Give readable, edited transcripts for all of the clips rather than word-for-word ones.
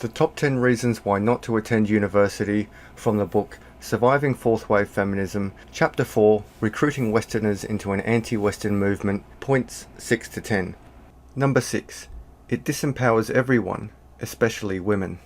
The top 10 reasons why not to attend university from the book Surviving Fourth-Wave-Feminism, Chapter 4, Recruiting Westerners into an Anti-Western Movement, points 6 to 10. Number 6. It disempowers everyone, especially women.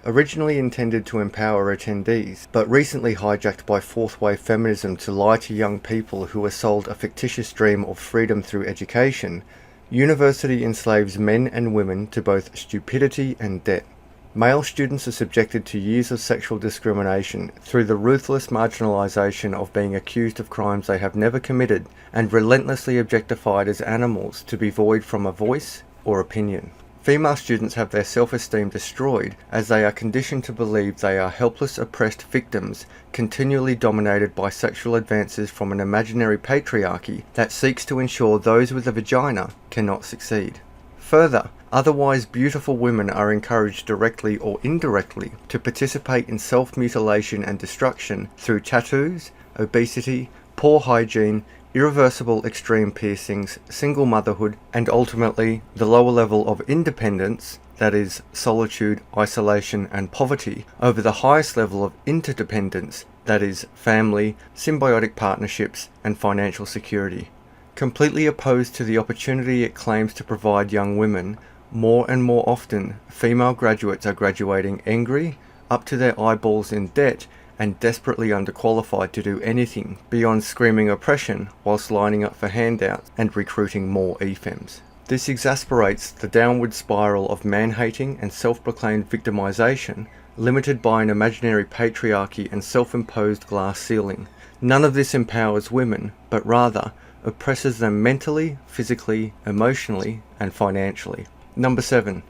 Originally intended to empower attendees, but recently hijacked by fourth-wave feminism to lie to young people who are sold a fictitious dream of freedom through education, university enslaves men and women to both stupidity and debt. Male students are subjected to years of sexual discrimination through the ruthless marginalization of being accused of crimes they have never committed and relentlessly objectified as animals to be void from a voice or opinion. Female students have their self-esteem destroyed as they are conditioned to believe they are helpless, oppressed victims, continually dominated by sexual advances from an imaginary patriarchy that seeks to ensure those with a vagina cannot succeed. Further, otherwise beautiful women are encouraged directly or indirectly to participate in self-mutilation and destruction through tattoos, obesity, poor hygiene, irreversible extreme piercings, single motherhood, and ultimately the lower level of independence, that is, solitude, isolation, and poverty, over the highest level of interdependence, that is, family, symbiotic partnerships, and financial security. Completely opposed to the opportunity it claims to provide young women, more and more often, female graduates are graduating angry, up to their eyeballs in debt, and desperately underqualified to do anything beyond screaming oppression whilst lining up for handouts and recruiting more EFEMs. This exasperates the downward spiral of man-hating and self-proclaimed victimization, limited by an imaginary patriarchy and self-imposed glass ceiling. None of this empowers women, but rather oppresses them mentally, physically, emotionally, and financially. Number 7.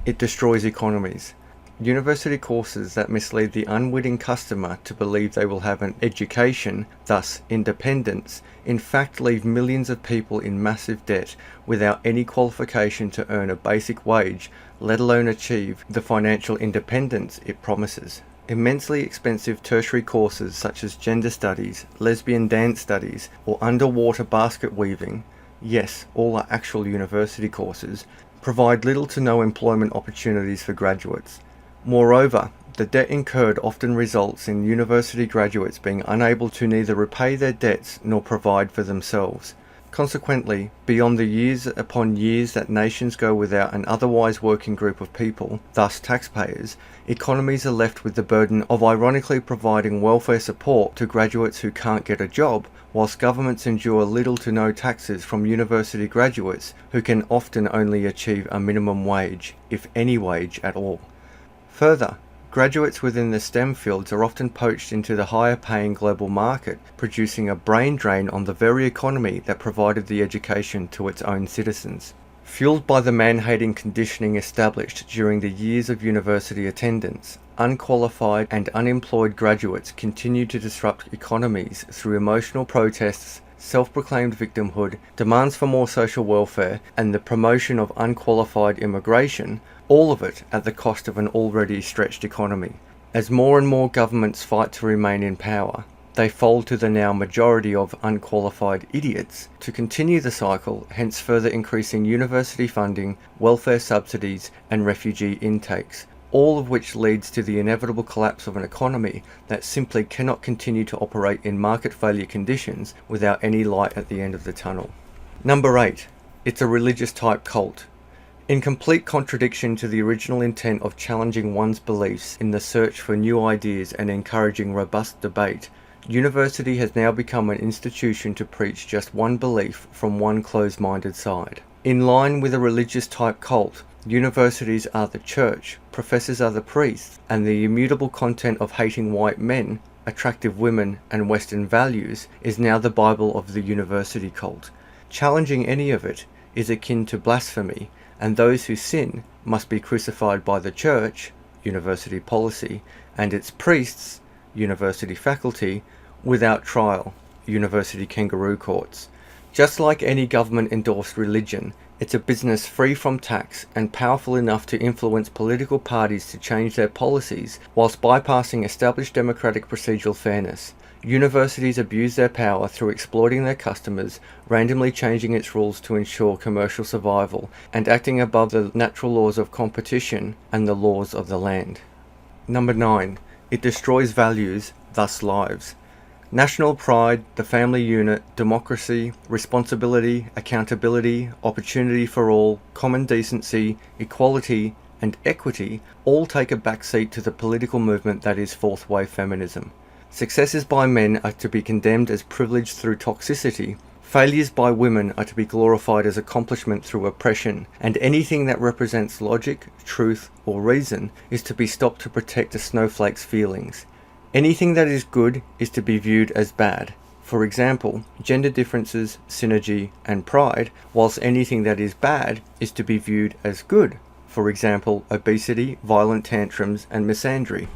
It destroys economies. University courses that mislead the unwitting customer to believe they will have an education, thus independence, in fact leave millions of people in massive debt without any qualification to earn a basic wage, let alone achieve the financial independence it promises. Immensely expensive tertiary courses such as gender studies, lesbian dance studies, or underwater basket weaving, yes, all are actual university courses, provide little to no employment opportunities for graduates. Moreover, the debt incurred often results in university graduates being unable to neither repay their debts nor provide for themselves. Consequently, beyond the years upon years that nations go without an otherwise working group of people, thus taxpayers, economies are left with the burden of ironically providing welfare support to graduates who can't get a job, whilst governments endure little to no taxes from university graduates who can often only achieve a minimum wage, if any wage at all. Further, graduates within the STEM fields are often poached into the higher-paying global market, producing a brain drain on the very economy that provided the education to its own citizens. Fueled by the man-hating conditioning established during the years of university attendance, unqualified and unemployed graduates continue to disrupt economies through emotional protests, self-proclaimed victimhood, demands for more social welfare, and the promotion of unqualified immigration, all of it at the cost of an already stretched economy. As more and more governments fight to remain in power, they fold to the now majority of unqualified idiots to continue the cycle, hence further increasing university funding, welfare subsidies, and refugee intakes, all of which leads to the inevitable collapse of an economy that simply cannot continue to operate in market failure conditions without any light at the end of the tunnel. Number 8. It's a religious type cult. In complete contradiction to the original intent of challenging one's beliefs in the search for new ideas and encouraging robust debate, university has now become an institution to preach just one belief from one closed-minded side. In line with a religious type cult, universities are the church, professors are the priests, and the immutable content of hating white men, attractive women, and Western values is now the Bible of the university cult. Challenging any of it is akin to blasphemy, and those who sin must be crucified by the church, university policy, and its priests, university faculty, without trial, university kangaroo courts. Just like any government-endorsed religion, it's a business free from tax and powerful enough to influence political parties to change their policies whilst bypassing established democratic procedural fairness. Universities abuse their power through exploiting their customers, randomly changing its rules to ensure commercial survival, and acting above the natural laws of competition and the laws of the land. Number 9. It destroys values, thus lives. National pride, the family unit, democracy, responsibility, accountability, opportunity for all, common decency, equality, and equity all take a backseat to the political movement that is fourth-wave feminism. Successes by men are to be condemned as privilege through toxicity, failures by women are to be glorified as accomplishment through oppression, and anything that represents logic, truth, or reason is to be stopped to protect a snowflake's feelings. Anything that is good is to be viewed as bad. For example, gender differences, synergy, and pride, whilst anything that is bad is to be viewed as good. For example, obesity, violent tantrums, and misandry.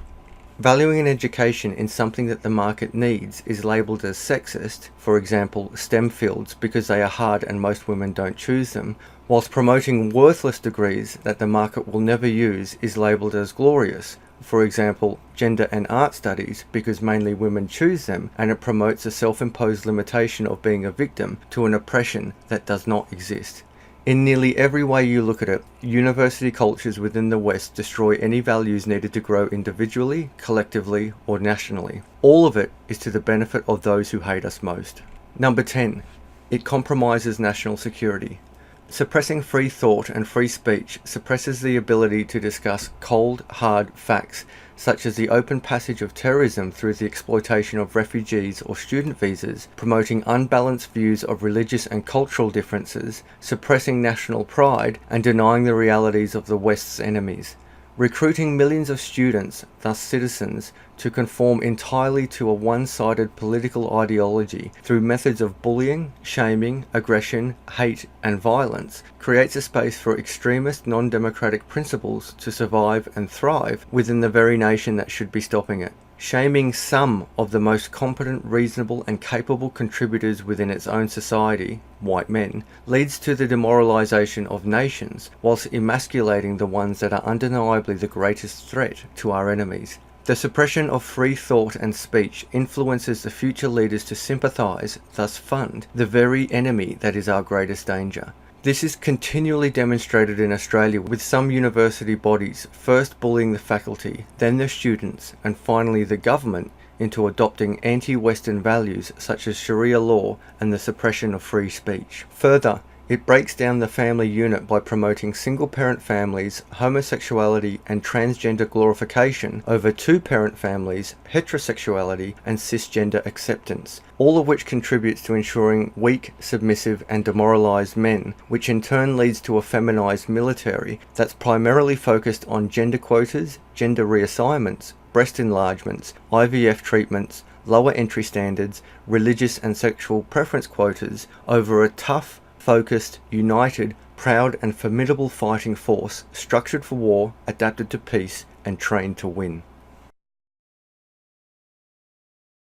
Valuing an education in something that the market needs is labelled as sexist, for example, STEM fields, because they are hard and most women don't choose them, whilst promoting worthless degrees that the market will never use is labelled as glorious, for example, gender and art studies, because mainly women choose them, and it promotes a self-imposed limitation of being a victim to an oppression that does not exist. In nearly every way you look at it, university cultures within the West destroy any values needed to grow individually, collectively, or nationally. All of it is to the benefit of those who hate us most. Number 10. It compromises national security. Suppressing free thought and free speech suppresses the ability to discuss cold, hard facts, such as the open passage of terrorism through the exploitation of refugees or student visas, promoting unbalanced views of religious and cultural differences, suppressing national pride, and denying the realities of the West's enemies. Recruiting millions of students, thus citizens, to conform entirely to a one-sided political ideology through methods of bullying, shaming, aggression, hate, and violence creates a space for extremist non-democratic principles to survive and thrive within the very nation that should be stopping it. Shaming some of the most competent, reasonable, and capable contributors within its own society, white men, leads to the demoralization of nations, whilst emasculating the ones that are undeniably the greatest threat to our enemies. The suppression of free thought and speech influences the future leaders to sympathize, thus fund, the very enemy that is our greatest danger. This is continually demonstrated in Australia, with some university bodies first bullying the faculty, then the students, and finally the government into adopting anti-Western values such as Sharia law and the suppression of free speech. Further, it breaks down the family unit by promoting single-parent families, homosexuality and transgender glorification over two-parent families, heterosexuality and cisgender acceptance, all of which contributes to ensuring weak, submissive and demoralized men, which in turn leads to a feminized military that's primarily focused on gender quotas, gender reassignments, breast enlargements, IVF treatments, lower entry standards, religious and sexual preference quotas over a tough, focused, united, proud and formidable fighting force, structured for war, adapted to peace, and trained to win.